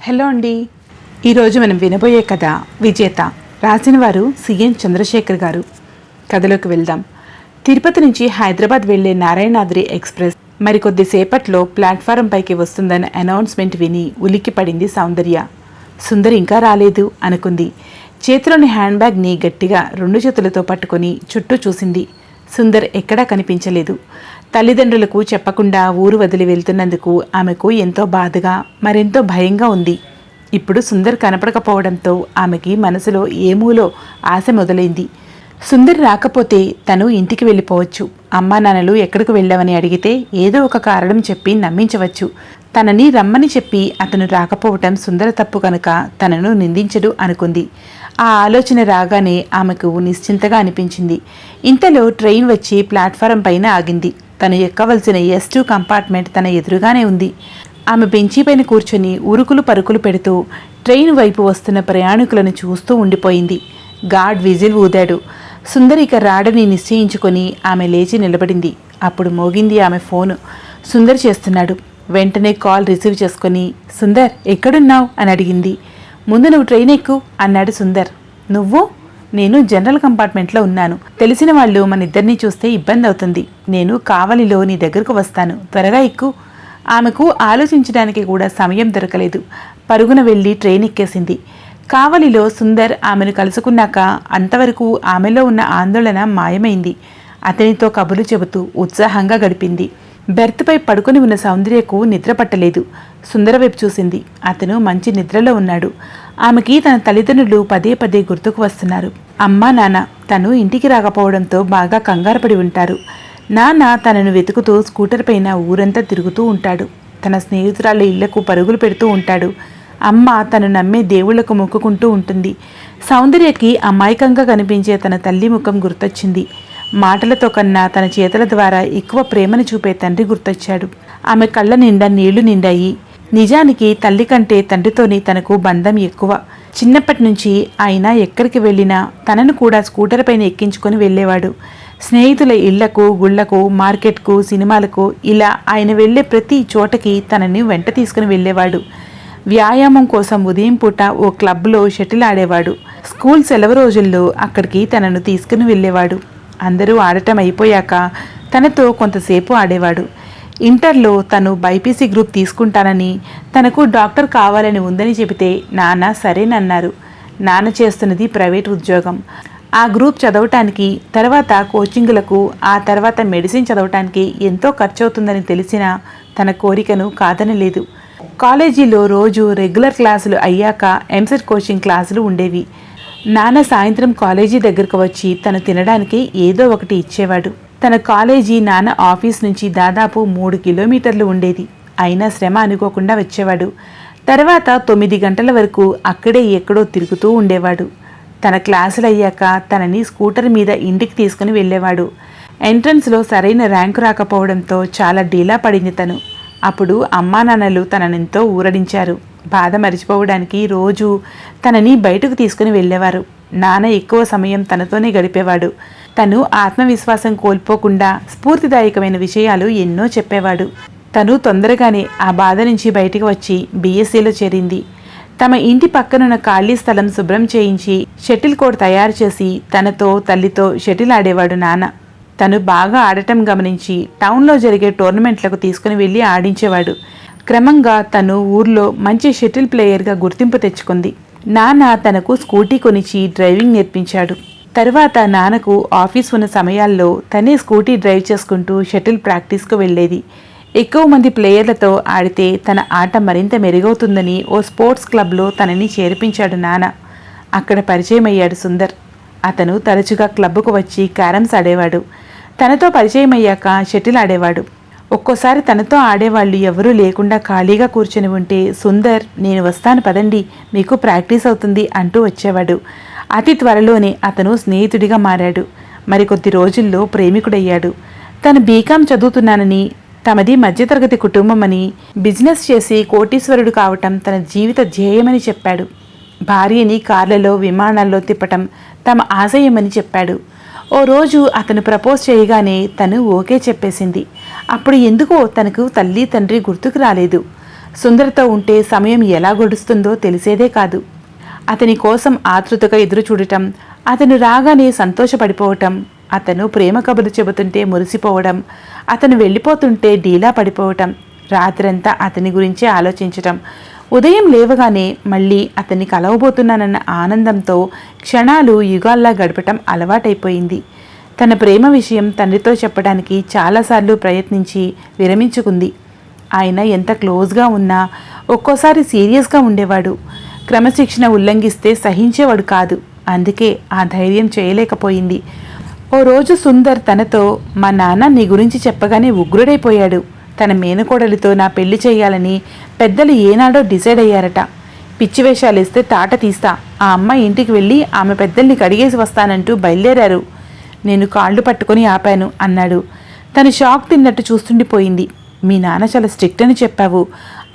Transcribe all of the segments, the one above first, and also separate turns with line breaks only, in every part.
Hello అండి. ఈరోజు మనం వినబోయే కథ విజేత. రాసిన వారు సిఎన్ చంద్రశేఖర్ గారు. కథలోకి వెళ్దాం. తిరుపతి నుంచి హైదరాబాద్ వెళ్లే నారాయణాద్రి ఎక్స్ప్రెస్ మరికొద్దిసేపట్లో ప్లాట్ఫారం పైకి వస్తుందన్న అనౌన్స్మెంట్ విని ఉలిక్కి పడింది సౌందర్య. సుందర్ ఇంకా రాలేదు అనుకుంది. చేతిలోని హ్యాండ్ బ్యాగ్ని గట్టిగా 2 చేతులతో పట్టుకొని చుట్టూ చూసింది. సుందర్ ఎక్కడా కనిపించలేదు. తల్లిదండ్రులకు చెప్పకుండా ఊరు వదిలి వెళ్తున్నందుకు ఆమెకు ఎంతో బాధగా మరెంతో భయంగా ఉంది. ఇప్పుడు సుందర్ కనపడకపోవడంతో ఆమెకి మనసులో ఏమూలో ఆశ మొదలైంది. సుందర్ రాకపోతే తను ఇంటికి వెళ్ళిపోవచ్చు. అమ్మా నాన్నలు ఎక్కడికి వెళ్ళావని అడిగితే ఏదో ఒక కారణం చెప్పి నమ్మించవచ్చు. తనని రమ్మని చెప్పి అతను రాకపోవటం సుందర తప్పు కనుక తనను నిందించడు అనుకుంది. ఆ ఆలోచన రాగానే ఆమెకు నిశ్చింతగా అనిపించింది. ఇంతలో ట్రైన్ వచ్చి ప్లాట్ఫారం పైన ఆగింది. తను ఎక్కవలసిన S2 కంపార్ట్మెంట్ తన ఎదురుగానే ఉంది. ఆమె బెంచీ పైన కూర్చొని ఉరుకులు పరుకులు పెడుతూ ట్రైన్ వైపు వస్తున్న ప్రయాణికులను చూస్తూ ఉండిపోయింది. గార్డ్ విజిల్ ఊదాడు. సుందర్ ఇక రాడని నిశ్చయించుకొని ఆమె లేచి నిలబడింది. అప్పుడు మోగింది ఆమె ఫోను. సుందర్ చేస్తున్నాడు. వెంటనే కాల్ రిసీవ్ చేసుకొని, సుందర్ ఎక్కడున్నావు అని అడిగింది. ముందు నువ్వు ట్రైన్ ఎక్కు అన్నాడు సుందర్. నువ్వు? నేను జనరల్ కంపార్ట్మెంట్లో ఉన్నాను. తెలిసిన వాళ్ళు మన ఇద్దరినీ చూస్తే ఇబ్బంది అవుతుంది. నేను కావలిలో నీ దగ్గరకు వస్తాను, త్వరగా ఎక్కు. ఆమెకు ఆలోచించడానికి కూడా సమయం దొరకలేదు. పరుగున వెళ్ళి ట్రైన్ ఎక్కేసింది. కావలిలో సుందర్ ఆమెను కలుసుకున్నాక అంతవరకు ఆమెలో ఉన్న ఆందోళన మాయమైంది. అతనితో కబుర్లు చెబుతూ ఉత్సాహంగా గడిపింది. బెర్త్పై పడుకొని ఉన్న సౌందర్యకు నిద్ర పట్టలేదు. సుందర వైపు చూసింది. అతను మంచి నిద్రలో ఉన్నాడు. ఆమెకి తన తల్లిదండ్రులు పదే పదే గుర్తుకు వస్తున్నారు. అమ్మా నాన్న తను ఇంటికి రాకపోవడంతో బాగా కంగారు పడి ఉంటారు. నాన్న తనను వెతుకుతూ స్కూటర్ పైన ఊరంతా తిరుగుతూ ఉంటాడు. తన స్నేహితురాళ్ళ ఇళ్లకు పరుగులు పెడుతూ ఉంటాడు. అమ్మ తను నమ్మే దేవుళ్లకు మొక్కుకుంటూ ఉంటుంది. సౌందర్యకి అమాయకంగా కనిపించే తన తల్లి ముఖం గుర్తొచ్చింది. మాటలతో కన్నా తన చేతుల ద్వారా ఎక్కువ ప్రేమను చూపే తండ్రి గుర్తొచ్చాడు. ఆమె కళ్ళ నిండా నీళ్లు నిండాయి. నిజానికి తల్లి కంటే తండ్రితోని తనకు బంధం ఎక్కువ. చిన్నప్పటి నుంచి ఆయన ఎక్కడికి వెళ్ళినా తనను కూడా స్కూటర్ పైన ఎక్కించుకొని వెళ్ళేవాడు. స్నేహితుల ఇళ్లకు, గుళ్లకు, మార్కెట్కు, సినిమాలకు ఇలా ఆయన వెళ్లే ప్రతి చోటకి తనని వెంట తీసుకుని వెళ్ళేవాడు. వ్యాయామం కోసం ఉదయం పూట ఓ క్లబ్లో షటిల్ ఆడేవాడు. స్కూల్ సెలవు రోజుల్లో అక్కడికి తనను తీసుకుని వెళ్ళేవాడు. అందరూ ఆడటం అయిపోయాక తనతో కొంతసేపు ఆడేవాడు. ఇంటర్లో తను బైపీసీ గ్రూప్ తీసుకుంటానని, తనకు డాక్టర్ కావాలని ఉందని చెబితే నాన్న సరేనన్నారు. నాన్న చేస్తున్నది ప్రైవేట్ ఉద్యోగం. ఆ గ్రూప్ చదవటానికి, తర్వాత కోచింగులకు, ఆ తర్వాత మెడిసిన్ చదవటానికి ఎంతో ఖర్చవుతుందని తెలిసినా తన కోరికను కాదనలేదు. కాలేజీలో రోజు రెగ్యులర్ క్లాసులు అయ్యాక ఎంసెట్ కోచింగ్ క్లాసులు ఉండేవి. నాన్న సాయంత్రం కాలేజీ దగ్గరకు వచ్చి తను తినడానికి ఏదో ఒకటి ఇచ్చేవాడు. తన కాలేజీ నాన్న ఆఫీస్ నుంచి దాదాపు 3 కిలోమీటర్లు ఉండేది. అయినా శ్రమ అనుకోకుండా వచ్చేవాడు. తర్వాత 9 గంటల వరకు అక్కడే ఎక్కడో తిరుగుతూ ఉండేవాడు. తన క్లాసులు అయ్యాక తనని స్కూటర్ మీద ఇంటికి తీసుకుని వెళ్ళేవాడు. ఎంట్రన్స్లో సరైన ర్యాంకు రాకపోవడంతో చాలా డీలా పడింది తను. అప్పుడు అమ్మా నాన్నలు తననెంతో ఊరడించారు. బాధ మరిచిపోవడానికి రోజు తనని బయటకు తీసుకుని వెళ్ళేవారు. నాన్న ఎక్కువ సమయం తనతోనే గడిపేవాడు. తను ఆత్మవిశ్వాసం కోల్పోకుండా స్ఫూర్తిదాయకమైన విషయాలు ఎన్నో చెప్పేవాడు. తను తొందరగానే ఆ బాధ నుంచి బయటకు వచ్చి బీఎస్సీలో చేరింది. తమ ఇంటి పక్కనున్న ఖాళీ స్థలం శుభ్రం చేయించి షటిల్ కోర్ట్ తయారు చేసి తనతో తల్లితో షటిల్ ఆడేవాడు నాన్న. తను బాగా ఆడటం గమనించి టౌన్లో జరిగే టోర్నమెంట్లకు తీసుకుని వెళ్ళి ఆడించేవాడు. క్రమంగా తను ఊర్లో మంచి షటిల్ ప్లేయర్గా గుర్తింపు తెచ్చుకుంది. నాన్న తనకు స్కూటీ కొనిచ్చి డ్రైవింగ్ నేర్పించాడు. తర్వాత నాన్నకు ఆఫీస్ ఉన్న సమయాల్లో తనే స్కూటీ డ్రైవ్ చేసుకుంటూ షటిల్ ప్రాక్టీస్కు వెళ్ళేది. ఎక్కువ మంది ప్లేయర్లతో ఆడితే తన ఆట మరింత మెరుగవుతుందని ఓ స్పోర్ట్స్ క్లబ్లో తనని చేర్పించాడు నాన్న. అక్కడ పరిచయం అయ్యాడు సుందర్. అతను తరచుగా క్లబ్కు వచ్చి క్యారమ్స్ ఆడేవాడు. తనతో పరిచయం అయ్యాక షటిల్ ఆడేవాడు. ఒక్కోసారి తనతో ఆడేవాళ్ళు ఎవరూ లేకుండా ఖాళీగా కూర్చొని ఉంటే సుందర్ నేను వస్తాను పదండి, మీకు ప్రాక్టీస్ అవుతుంది అంటూ వచ్చేవాడు. అతి త్వరలోనే అతను స్నేహితుడిగా మారాడు. మరికొద్ది రోజుల్లో ప్రేమికుడయ్యాడు. తను బీకాం చదువుతున్నానని, తమది మధ్యతరగతి కుటుంబమని, బిజినెస్ చేసి కోటీశ్వరుడు కావటం తన జీవిత ధ్యేయమని చెప్పాడు. భార్యని కార్లలో, విమానాల్లో తిప్పటం తమ ఆశయమని చెప్పాడు. ఓ రోజు అతను ప్రపోజ్ చేయగానే తను ఓకే చెప్పేసింది. అప్పుడు ఎందుకో తనకు తల్లి తండ్రి గుర్తుకు రాలేదు. సుందర్తో ఉంటే సమయం ఎలా గడుస్తుందో తెలిసేదే కాదు. అతని కోసం ఆతృతగా ఎదురు చూడటం, అతను రాగానే సంతోషపడిపోవటం, అతను ప్రేమ కబురు చెబుతుంటే మురిసిపోవడం, అతను వెళ్ళిపోతుంటే డీలా పడిపోవటం, రాత్రంతా అతని గురించే ఆలోచించటం, ఉదయం లేవగానే మళ్ళీ అతన్ని కలవబోతున్నానన్న ఆనందంతో క్షణాలు యుగాల్లా గడపటం అలవాటైపోయింది. తన ప్రేమ విషయం తండ్రితో చెప్పడానికి చాలాసార్లు ప్రయత్నించి విరమించుకుంది. ఆయన ఎంత క్లోజ్గా ఉన్నా ఒక్కోసారి సీరియస్గా ఉండేవాడు. క్రమశిక్షణ ఉల్లంఘిస్తే సహించేవాడు కాదు. అందుకే ఆ ధైర్యం చేయలేకపోయింది. ఓ రోజు సుందర్ తనతో, మా నాన్న నీ గురించి చెప్పగానే ఉగ్రుడైపోయాడు. తన మేనకోడలితో నా పెళ్లి చేయాలని పెద్దలు ఏనాడో డిసైడ్ అయ్యారట. పిచ్చి వేషాలేస్తే తాట తీస్తా, ఆ అమ్మాయి ఇంటికి వెళ్ళి ఆమె పెద్దల్ని కడిగేసి వస్తానంటూ బయలుదేరారు. నేను కాళ్ళు పట్టుకొని ఆపాను అన్నాడు. తను షాక్ తిన్నట్టు చూస్తుండిపోయింది. మీ నాన్న చాలా స్ట్రిక్ట్ అని చెప్పావు.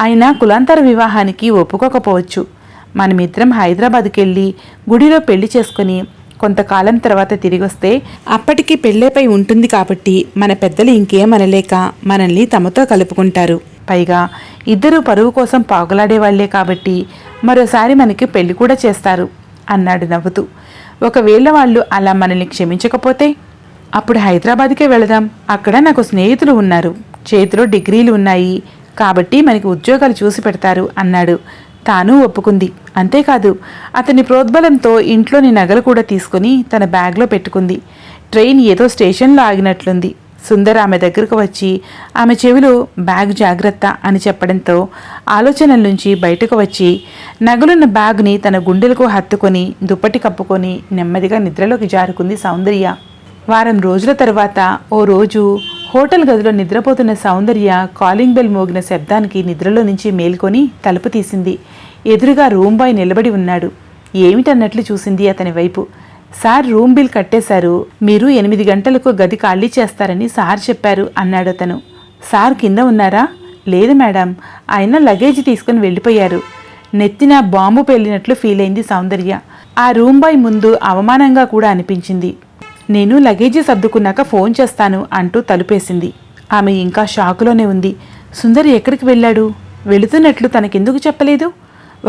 ఆయన కులాంతర వివాహానికి ఒప్పుకోకపోవచ్చు. మనమిద్దరం హైదరాబాద్కి వెళ్ళి గుడిలో పెళ్లి చేసుకుని కొంతకాలం తర్వాత తిరిగొస్తే అప్పటికి పెళ్ళైపై ఉంటుంది కాబట్టి మన పెద్దలు ఇంకేమనలేక మనల్ని తమతో కలుపుకుంటారు. పైగా ఇద్దరూ పరువు కోసం పాకులాడేవాళ్లే కాబట్టి మరోసారి మనకి పెళ్లి కూడా చేస్తారు అన్నాడు నవ్వుతూ. ఒకవేళ వాళ్ళు అలా మనల్ని క్షమించకపోతే అప్పుడు హైదరాబాద్కే వెళదాం. అక్కడ నాకు స్నేహితులు ఉన్నారు, చేతిలో డిగ్రీలు ఉన్నాయి కాబట్టి మనకి ఉద్యోగాలు చూసి పెడతారు అన్నాడు. తాను ఒప్పుకుంది. అంతేకాదు అతని ప్రోద్బలంతో ఇంట్లోని నగలు కూడా తీసుకుని తన బ్యాగ్లో పెట్టుకుంది. ట్రైన్ ఏదో స్టేషన్లో ఆగినట్లుంది. సుందర్ ఆమె దగ్గరకు వచ్చి ఆమె చెవిలో బ్యాగ్ జాగ్రత్త అని చెప్పడంతో ఆలోచనల నుంచి బయటకు వచ్చి నగలున్న బ్యాగ్ని తన గుండెలకు హత్తుకొని దుప్పటి కప్పుకొని నెమ్మదిగా నిద్రలోకి జారుకుంది సౌందర్య. వారం రోజుల తర్వాత ఓ రోజు హోటల్ గదిలో నిద్రపోతున్న సౌందర్య కాలింగ్ బెల్ మోగిన శబ్దానికి నిద్రలో నుంచి మేల్కొని తలుపు తీసింది. ఎదురుగా రూమ్ బాయ్ నిలబడి ఉన్నాడు. ఏమిటన్నట్లు చూసింది అతని వైపు. సార్ రూమ్ బిల్ కట్టేశారు, మీరు 8 గంటలకు గది ఖాళీ చేస్తారని సార్ చెప్పారు అన్నాడు అతను. సార్ కింద ఉన్నారా? లేదు మేడం, ఆయన లగేజ్ తీసుకుని వెళ్ళిపోయారు. నెత్తిన బాంబు పేలినట్లు ఫీల్ అయింది సౌందర్య. ఆ రూమ్ బాయ్ ముందు అవమానంగా కూడా అనిపించింది. నేను లగేజీ సర్దుకున్నాక ఫోన్ చేస్తాను అంటూ తలుపేసింది. ఆమె ఇంకా షాకులోనే ఉంది. సుందర్ ఎక్కడికి వెళ్ళాడు? వెళుతున్నట్లు తనకెందుకు చెప్పలేదు?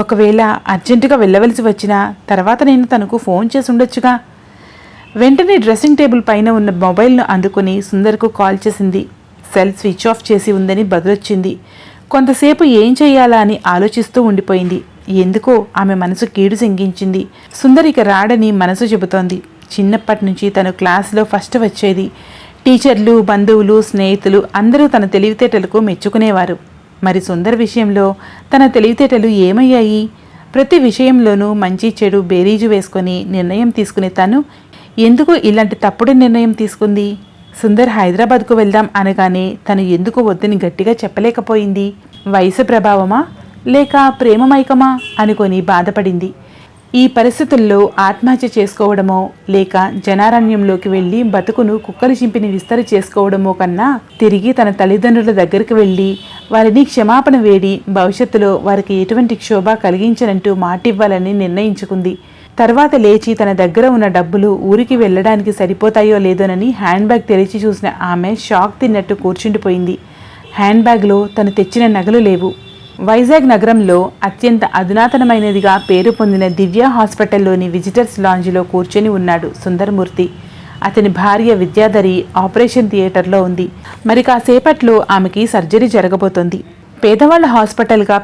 ఒకవేళ అర్జెంటుగా వెళ్ళవలసి వచ్చినా తర్వాత నేను తనకు ఫోన్ చేసి ఉండొచ్చుగా. వెంటనే డ్రెస్సింగ్ టేబుల్ పైన ఉన్న మొబైల్ను అందుకుని సుందర్కు కాల్ చేసింది. సెల్ స్విచ్ ఆఫ్ చేసి ఉందని బదులొచ్చింది. కొంతసేపు ఏం చెయ్యాలా అని ఆలోచిస్తూ ఉండిపోయింది. ఎందుకో ఆమె మనసు కీడు సింగించింది. సుందర్ ఇక రాడని మనసు చెబుతోంది. చిన్నప్పటి నుంచి తను క్లాసులో ఫస్ట్ వచ్చేది. టీచర్లు, బంధువులు, స్నేహితులు అందరూ తన తెలివితేటలకు మెచ్చుకునేవారు. మరి సుందర్ విషయంలో తన తెలివితేటలు ఏమయ్యాయి? ప్రతి విషయంలోనూ మంచి చెడు బేరీజు వేసుకొని నిర్ణయం తీసుకునే తను ఎందుకు ఇలాంటి తప్పుడు నిర్ణయం తీసుకుంది? సుందర్ హైదరాబాద్కు వెళ్దాం అనగానే తను ఎందుకు వద్దని గట్టిగా చెప్పలేకపోయింది? వయసు ప్రభావమా లేక ప్రేమమైకమా అనుకొని బాధపడింది. ఈ పరిస్థితుల్లో ఆత్మహత్య చేసుకోవడమో లేక జనారణ్యంలోకి వెళ్ళి బతుకును కుక్కలు చింపిని విస్తరి చేసుకోవడమో కన్నా తిరిగి తన తల్లిదండ్రుల దగ్గరికి వెళ్ళి వారిని క్షమాపణ వేడి భవిష్యత్తులో వారికి ఎటువంటి క్షోభ కలిగించనంటూ మాటివ్వాలని నిర్ణయించుకుంది. తర్వాత లేచి తన దగ్గర ఉన్న డబ్బులు ఊరికి వెళ్ళడానికి సరిపోతాయో లేదోనని హ్యాండ్ బ్యాగ్ తెరిచి చూసిన ఆమె షాక్ తిన్నట్టు కూర్చుండిపోయింది. హ్యాండ్ బ్యాగ్లో తను తెచ్చిన నగలు లేవు. వైజాగ్ నగరంలో అత్యంత అధునాతనమైనదిగా పేరు పొందిన దివ్య హాస్పిటల్లోని విజిటర్స్ లాంజ్లో కూర్చొని ఉన్నాడు సుందరమూర్తి. అతని భార్య విద్యాధరి ఆపరేషన్ థియేటర్లో ఉంది. మరి కాసేపట్లో ఆమెకి సర్జరీ జరగబోతోంది. పేదవాళ్ల హాస్పిటల్గా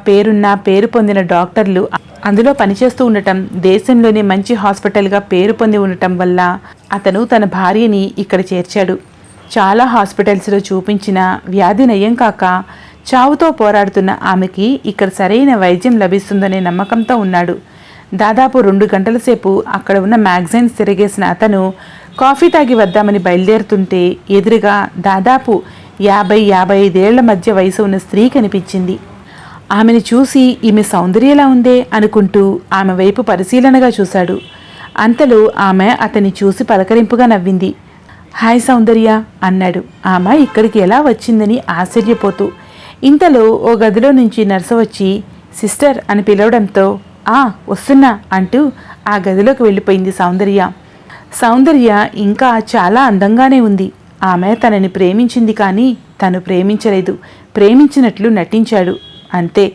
పేరు పొందిన డాక్టర్లు అందులో పనిచేస్తూ ఉండటం, దేశంలోనే మంచి హాస్పిటల్గా పేరు పొంది ఉండటం వల్ల అతను తన భార్యని ఇక్కడ చేర్చాడు. చాలా హాస్పిటల్స్లో చూపించిన వ్యాధి నయం కాక చావుతో పోరాడుతున్న ఆమెకి ఇక్కడ సరైన వైద్యం లభిస్తుందనే నమ్మకంతో ఉన్నాడు. దాదాపు 2 గంటల సేపు అక్కడ ఉన్న మ్యాగజైన్స్ తిరిగేసిన అతను కాఫీ తాగి వద్దామని బయలుదేరుతుంటే ఎదురుగా దాదాపు 50-55 ఏళ్ల మధ్య వయసు ఉన్న స్త్రీ కనిపించింది. ఆమెను చూసి ఈమె సౌందర్యలా ఉందే అనుకుంటూ ఆమె వైపు పరిశీలనగా చూశాడు. అంతలో ఆమె అతన్ని చూసి పలకరింపుగా నవ్వింది. హాయ్ సౌందర్య అన్నాడు. ఆమె ఇక్కడికి ఎలా వచ్చిందని ఆశ్చర్యపోతూ. ఇంతలో ఓ గదిలో నుంచి నర్సు వచ్చి సిస్టర్ అని పిలవడంతో వస్తున్నా అంటూ ఆ గదిలోకి వెళ్ళిపోయింది సౌందర్య. సౌందర్య ఇంకా చాలా అందంగానే ఉంది. ఆమె తనని ప్రేమించింది కానీ తను ప్రేమించలేదు. ప్రేమించినట్లు నటించాడు. అంతే,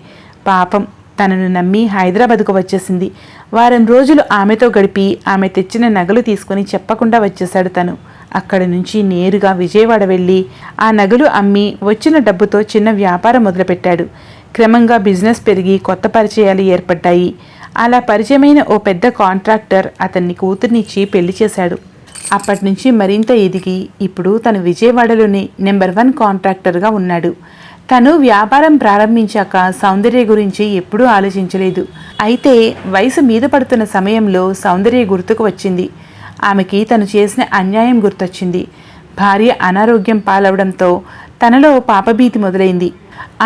పాపం తనను నమ్మి హైదరాబాద్కు వచ్చేసింది. వారం రోజులు ఆమెతో గడిపి ఆమె తెచ్చిన నగలు తీసుకుని చెప్పకుండా వచ్చేశాడు తను. అక్కడి నుంచి నేరుగా విజయవాడ వెళ్ళి ఆ నగలు అమ్మి వచ్చిన డబ్బుతో చిన్న వ్యాపారం మొదలుపెట్టాడు. క్రమంగా బిజినెస్ పెరిగి కొత్త పరిచయాలు ఏర్పడ్డాయి. అలా పరిచయమైన ఓ పెద్ద కాంట్రాక్టర్ అతన్ని కూతుర్నిచ్చి పెళ్లి చేశాడు. అప్పటి నుంచి మరింత ఎదిగి ఇప్పుడు తను విజయవాడలోని నెంబర్ 1 కాంట్రాక్టర్గా ఉన్నాడు. తను వ్యాపారం ప్రారంభించాక సౌందర్య గురించి ఎప్పుడూ ఆలోచించలేదు. అయితే వయసు మీద పడుతున్న సమయంలో సౌందర్య గుర్తుకు వచ్చింది. ఆమెకి తను చేసిన అన్యాయం గుర్తొచ్చింది. భార్య అనారోగ్యం పాలవడంతో తనలో పాపభీతి మొదలైంది.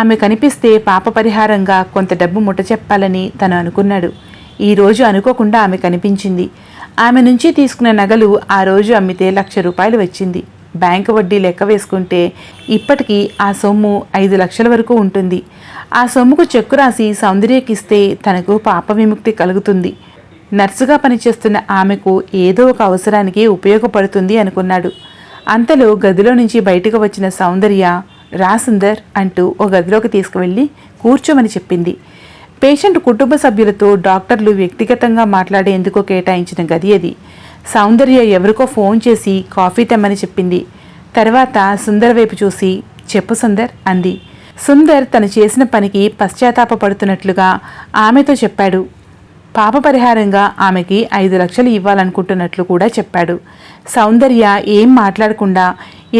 ఆమె కనిపిస్తే పాప పరిహారంగా కొంత డబ్బు ముట్ట చెప్పాలని తను అనుకున్నాడు. ఈరోజు అనుకోకుండా ఆమె కనిపించింది. ఆమె నుంచి తీసుకున్న నగలు ఆ రోజు అమ్మితే ₹1,00,000 వచ్చింది. బ్యాంకు వడ్డీ లెక్క వేసుకుంటే ఇప్పటికీ ఆ సొమ్ము 5 లక్షల వరకు ఉంటుంది. ఆ సొమ్ముకు చెక్కు రాసి సౌందర్యకిస్తే తనకు పాప విముక్తి కలుగుతుంది. నర్సుగా పనిచేస్తున్న ఆమెకు ఏదో ఒక అవసరానికి ఉపయోగపడుతుంది అనుకున్నాడు. అంతలో గదిలో నుంచి బయటకు వచ్చిన సౌందర్య, రా సుందర్ అంటూ ఓ గదిలోకి తీసుకువెళ్ళి కూర్చోమని చెప్పింది. పేషెంట్ కుటుంబ సభ్యులతో డాక్టర్లు వ్యక్తిగతంగా మాట్లాడేందుకు కేటాయించిన గది అది. సౌందర్య ఎవరికో ఫోన్ చేసి కాఫీ తెమ్మని చెప్పింది. తర్వాత సుందర్ వైపు చూసి, చెప్పు సుందర్ అంది. సుందర్ తను చేసిన పనికి పశ్చాత్తాపపడుతున్నట్లుగా ఆమెతో చెప్పాడు. పాప పరిహారంగా ఆమెకి 5 లక్షలు ఇవ్వాలనుకుంటున్నట్లు కూడా చెప్పాడు. సౌందర్య ఏం మాట్లాడకుండా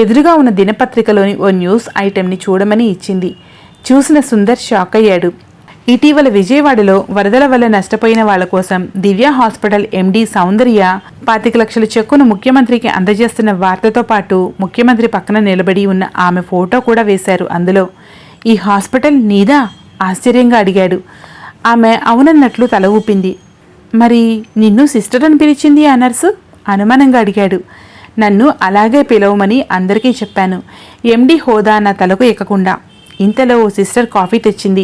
ఎదురుగా ఉన్న దినపత్రికలోని ఓ న్యూస్ ఐటెంని చూడమని ఇచ్చింది. చూసిన సుందర్ షాక్ అయ్యాడు. ఇటీవల విజయవాడలో వరదల వల్ల నష్టపోయిన వాళ్ల కోసం దివ్య హాస్పిటల్ ఎండీ సౌందర్య 25 లక్షల చెక్కును ముఖ్యమంత్రికి అందజేస్తున్న వార్తతో పాటు ముఖ్యమంత్రి పక్కన నిలబడి ఉన్న ఆమె ఫోటో కూడా వేశారు అందులో. ఈ హాస్పిటల్ నీదా? ఆశ్చర్యంగా అడిగాడు. ఆమె అవునన్నట్లు తల ఊపింది. మరి నిన్ను సిస్టర్ అని పిలిచింది ఆ నర్సు? అనుమానంగా అడిగాడు. నన్ను అలాగే పిలవమని అందరికీ చెప్పాను. ఎండీ హోదా నా తలకు ఎక్కకుండా. ఇంతలో ఓ సిస్టర్ కాఫీ తెచ్చింది.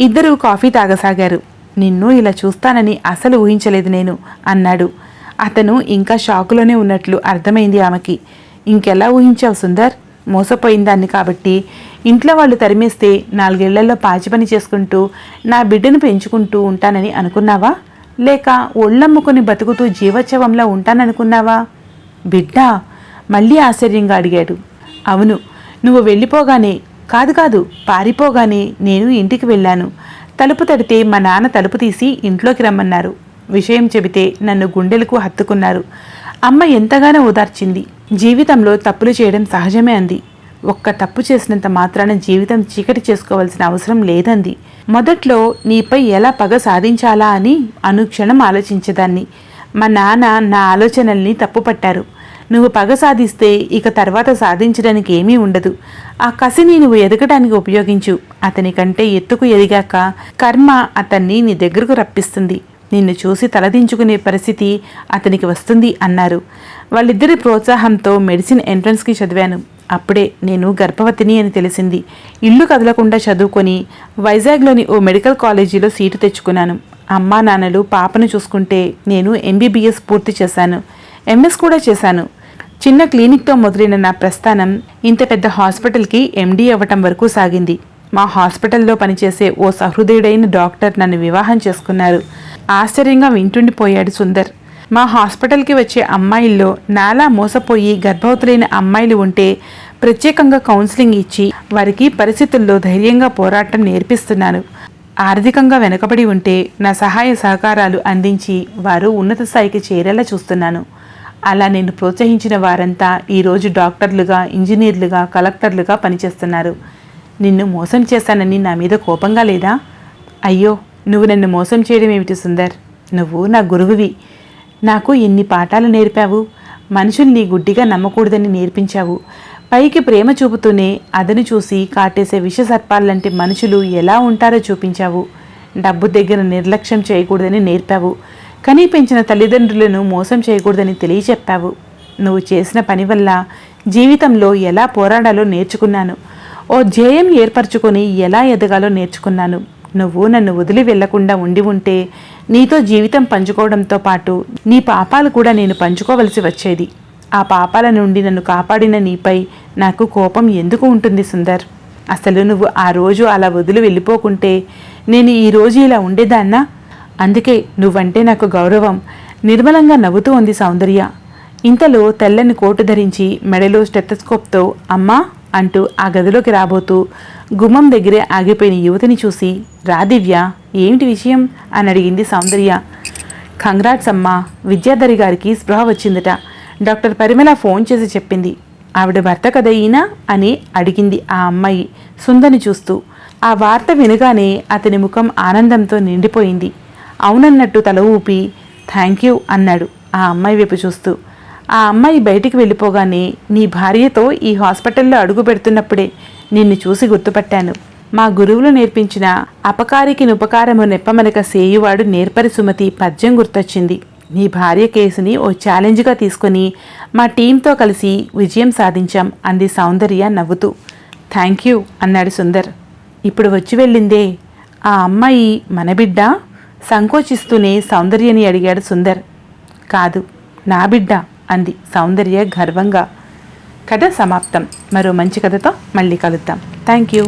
ఇద్దరూ కాఫీ తాగసాగారు. నిన్ను ఇలా చూస్తానని అసలు ఊహించలేదు నేను అన్నాడు. అతను ఇంకా షాకులోనే ఉన్నట్లు అర్థమైంది ఆమెకి. ఇంకెలా ఊహించావు సుందర్? మోసపోయిందాన్ని కాబట్టి ఇంట్లో వాళ్ళు తరిమేస్తే 4 ఏళ్లలో పాచి పని చేసుకుంటూ నా బిడ్డను పెంచుకుంటూ ఉంటానని అనుకున్నావా? లేక ఒళ్ళమ్ముకుని బతుకుతూ జీవోత్సవంలో ఉంటాననుకున్నావా? బిడ్డా? మళ్ళీ ఆశ్చర్యంగా అడిగాడు. అవును, నువ్వు వెళ్ళిపోగానే, కాదు పారిపోగానే నేను ఇంటికి వెళ్ళాను. తలుపు తడితే మా నాన్న తలుపు తీసి ఇంట్లోకి రమ్మన్నారు. విషయం చెబితే నన్ను గుండెలకు హత్తుకున్నారు. అమ్మ ఎంతగానో ఓదార్చింది. జీవితంలో తప్పులు చేయడం సహజమే అంది. ఒక్క తప్పు చేసినంత మాత్రాన జీవితం చీకటి చేసుకోవాల్సిన అవసరం లేదంది. మొదట్లో నీపై ఎలా పగ సాధించాలా అని అనుక్షణం ఆలోచించేదాన్ని. మా నాన్న నా ఆలోచనల్ని తప్పుపట్టారు. నువ్వు పగ సాధిస్తే ఇక తర్వాత సాధించడానికి ఏమీ ఉండదు. ఆ కసిని నువ్వు ఎదగడానికి ఉపయోగించు. అతని కంటే ఎత్తుకు ఎదిగాక కర్మ అతన్ని నీ దగ్గరకు రప్పిస్తుంది. నిన్ను చూసి తలదించుకునే పరిస్థితి అతనికి వస్తుంది అన్నారు. వాళ్ళిద్దరి ప్రోత్సాహంతో మెడిసిన్ ఎంట్రన్స్కి చదివాను. అప్పుడే నేను గర్భవతిని అని తెలిసింది. ఇల్లు కదలకుండా చదువుకొని వైజాగ్లోని ఓ మెడికల్ కాలేజీలో సీటు తెచ్చుకున్నాను. అమ్మా నాన్నలు పాపను చూసుకుంటే నేను MBBS పూర్తి చేశాను. MS కూడా చేశాను. చిన్న క్లినిక్తో మొదలైన నా ప్రస్థానం ఇంత పెద్ద హాస్పిటల్కి MD అవ్వటం వరకు సాగింది. మా హాస్పిటల్లో పనిచేసే ఓ సహృదయుడైన డాక్టర్ నన్ను వివాహం చేసుకున్నారు. ఆశ్చర్యంగా వింటుండిపోయాడు సుందర్. మా హాస్పిటల్కి వచ్చే అమ్మాయిల్లో నాలా మోసపోయి గర్భవతులైన అమ్మాయిలు ఉంటే ప్రత్యేకంగా కౌన్సిలింగ్ ఇచ్చి వారికి పరిస్థితుల్లో ధైర్యంగా పోరాటం నేర్పిస్తున్నాను. ఆర్థికంగా వెనుకబడి ఉంటే నా సహాయ సహకారాలు అందించి వారు ఉన్నత స్థాయికి చేరేలా చూస్తున్నాను. అలా నేను ప్రోత్సహించిన వారంతా ఈరోజు డాక్టర్లుగా, ఇంజనీర్లుగా, కలెక్టర్లుగా పనిచేస్తున్నారు. నిన్ను మోసం చేశానని నా మీద కోపంగా లేదా? అయ్యో, నువ్వు నన్ను మోసం చేయడం ఏమిటి సుందర్? నువ్వు నా గురువువి. నాకు ఎన్ని పాఠాలు నేర్పావు. మనుషుల్ని గుడ్డిగా నమ్మకూడదని నేర్పించావు. పైకి ప్రేమ చూపుతూనే అదను చూసి కాటేసే విషసర్పాలంటే మనుషులు ఎలా ఉంటారో చూపించావు. డబ్బు దగ్గర నిర్లక్ష్యం చేయకూడదని నేర్పావు. కనీ పెంచిన తల్లిదండ్రులను మోసం చేయకూడదని తెలియచెప్పావు. నువ్వు చేసిన పని వల్ల జీవితంలో ఎలా పోరాడాలో నేర్చుకున్నాను. ఓ ధ్యేయం ఏర్పరచుకొని ఎలా ఎదగాలో నేర్చుకున్నాను. నువ్వు నన్ను వదిలి వెళ్లకుండా ఉండి ఉంటే నీతో జీవితం పంచుకోవడంతో పాటు నీ పాపాలు కూడా నేను పంచుకోవలసి వచ్చేది. ఆ పాపాల నుండి నన్ను కాపాడిన నీపై నాకు కోపం ఎందుకు ఉంటుంది సుందర్? అసలు నువ్వు ఆ రోజు అలా వదిలి వెళ్ళిపోకుంటే నేను ఈరోజు ఇలా ఉండేదాన్నా? అందుకే నువ్వంటే నాకు గౌరవం. నిర్మలంగా నవ్వుతూ ఉంది సౌందర్య. ఇంతలో తెల్లని కోటు ధరించి మెడలో స్టెథోస్కోప్తో అమ్మా అంటూ ఆ గదిలోకి రాబోతూ గుమ్మం దగ్గరే ఆగిపోయిన యువతిని చూసి, రా దివ్య, ఏమిటి విషయం అని అడిగింది సౌందర్య. కంగ్రాట్స్ అమ్మా, విద్యాధరి గారికి స్పృహ వచ్చిందట. డాక్టర్ పరిమళ ఫోన్ చేసి చెప్పింది. ఆవిడ భర్త కదా ఈయన అని అడిగింది ఆ అమ్మాయి సుందర్ని చూస్తూ. ఆ వార్త వినగానే అతని ముఖం ఆనందంతో నిండిపోయింది. అవునన్నట్టు తల ఊపి థ్యాంక్ యూ అన్నాడు ఆ అమ్మాయి వైపు చూస్తూ. ఆ అమ్మాయి బయటికి వెళ్ళిపోగానే, నీ భార్యతో ఈ హాస్పిటల్లో అడుగు పెడుతున్నప్పుడే నిన్ను చూసి గుర్తుపట్టాను. మా గురువులు నేర్పించిన అపకారికి నుపకారము నెప్పమనక సేయువాడు నేర్పరి సుమతి పద్యం గుర్తొచ్చింది. నీ భార్య కేసుని ఓ ఛాలెంజ్గా తీసుకొని మా టీంతో కలిసి విజయం సాధించాం అంది సౌందర్య నవ్వుతూ. థ్యాంక్ యూ అన్నాడు సుందర్. ఇప్పుడు వచ్చి వెళ్ళిందే ఆ అమ్మాయి మన బిడ్డ? సంకోచిస్తూనే సౌందర్యని అడిగాడు సుందర్. కాదు, నా బిడ్డ అంది సౌందర్య గర్వంగా. కథ సమాప్తం. మరో మంచి కథతో మళ్ళీ కలుద్దాం. Thank you.